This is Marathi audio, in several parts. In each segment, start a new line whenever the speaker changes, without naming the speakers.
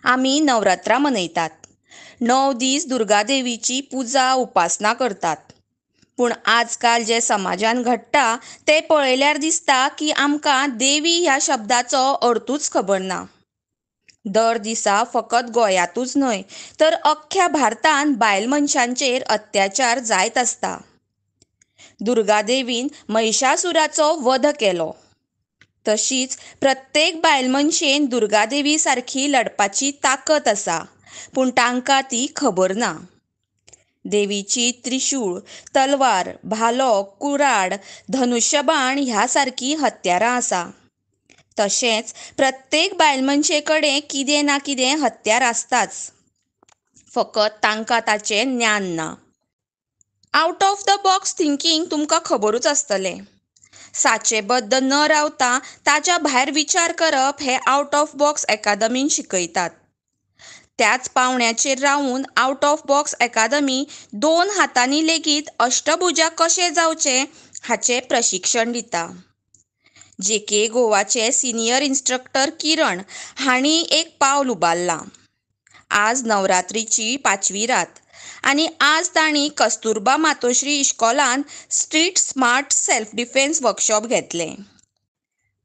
आमी नवरात्रा मनयतात. 9 दीस दुर्गा देवीची पुजा उपासना करतात. पूण आजकाल जे समाजान घडटा ते पळयल्यार दिसता की आमकां देवी ह्या शब्दाचो अर्थूच खबर ना. दर दिसा फकत गोंयांतूच न्हय तर अख्ख्या भारतांत बायल मनशांचेर अत्याचार जायत आसता. दुर्गा देवीन महिशासुराचो वध केलो. तशीच प्रत्येक बायल मनशेन दुर्गा देवी सारखी लडपाची ताकद आसा, पूण तांकां ती खबर ना. देवीची त्रिशूळ, तलवार, भालो, कुऱ्हाड, धनुश्यबाण ह्या सारकी हत्यारां आसा. तशेंच प्रत्येक बायल मनशे कडेन कितें ना कितें हत्यार आसताच, फकत तांकां ताचें ज्ञान ना. Out of the box thinking तुमकां खबरूच आसतलें. साचेबद्द न रावता ताच्या भायर विचार करप हें आउट ऑफ बॉक्स अकादमीन शिकयतात. त्याच पावंड्याचेर रावून आउट ऑफ बॉक्स अकादमी 2 हातांनी लेगीत अष्टभुजा कशें जावचें हाचें प्रशिक्षण दिता. JK गोवाचे सिनियर इन्स्ट्रक्टर किरण हांणी एक पावल उबारलां. आज नवरात्रीची 5वी रात आनी आज तांणी कस्तुरबा मातोश्री इश्कॉलान street smart self defence workshop घेतलें.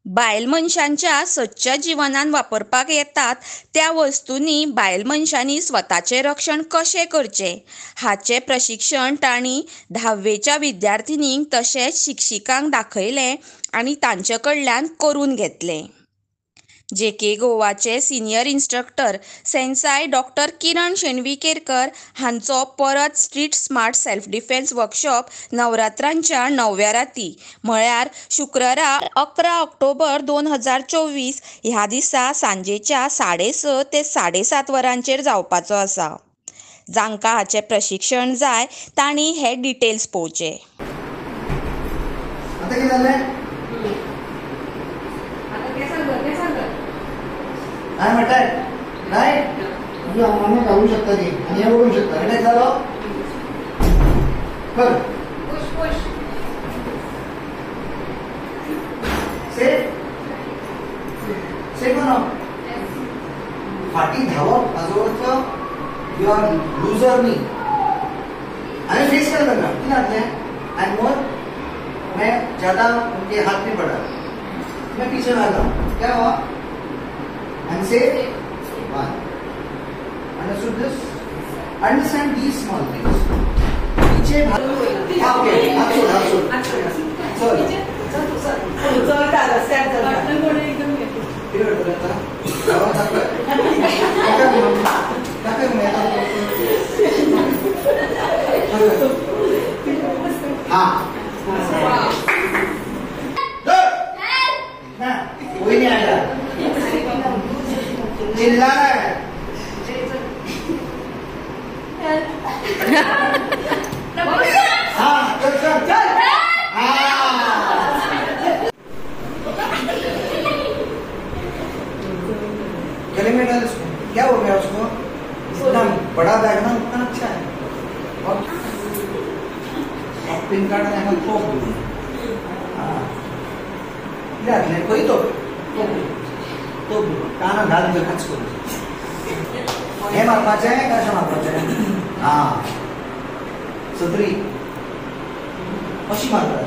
बायल मनशांच्या सदच्या जिवनान वापरपाक येतात त्या वस्तूंनी बायल मनशांनी स्वताचें रक्षण कशें करचें हाचें प्रशिक्षण तांणी 10वेच्या विद्यार्थिनींक तशेंच शिक्षिकांक दाखयलें आनी तांचे कडल्यान करून घेतलें. JK गोवाचे सिनियर इन्स्ट्रक्टर सेन्साय डॉ. किरण शेणविकेरकर हांचो परत street smart self defence workshop नवरात्रांच्या 9व्या राती म्हळ्यार शुक्रारा 11 ऑक्टोबर 2024 ह्या दिसा सांजेच्या 6:30 ते 7:30 वरांचेर जावपाचो आसा. जांकां हाचें प्रशिक्षण जाय तांणी हे डिटेल्स पळोवचे.
काय म्हणताय? नाही म्हणजे आम्हाला जाऊ शकता ते आणि बघू शकता. काय झालं? बघ सेफ ना फाटी धावप आजवळचं किंवा लूजरनी आणि फेस करता का की नाते एंड मोर मैं ज्यादा उनके हाथ में पड़ा, मैं पीछे भागा, क्या हुआ? And say one. Understood this? Understand these small things. पीछे okay. Absolute. Sorry. कोई नहीं आएगा. चिल्लाना है. हाँ चल चल चल. गले में डाल उसको. क्या हो गया उसको? इतना बड़ा बैग ना उतना अच्छा है. और पिन कार्ड है ना तो हाँ कोई तो काना घाल दिलं खाच करू. हे मापाचे आहे का अशा मापाचे आहे? हा सदरी अशी मारतात.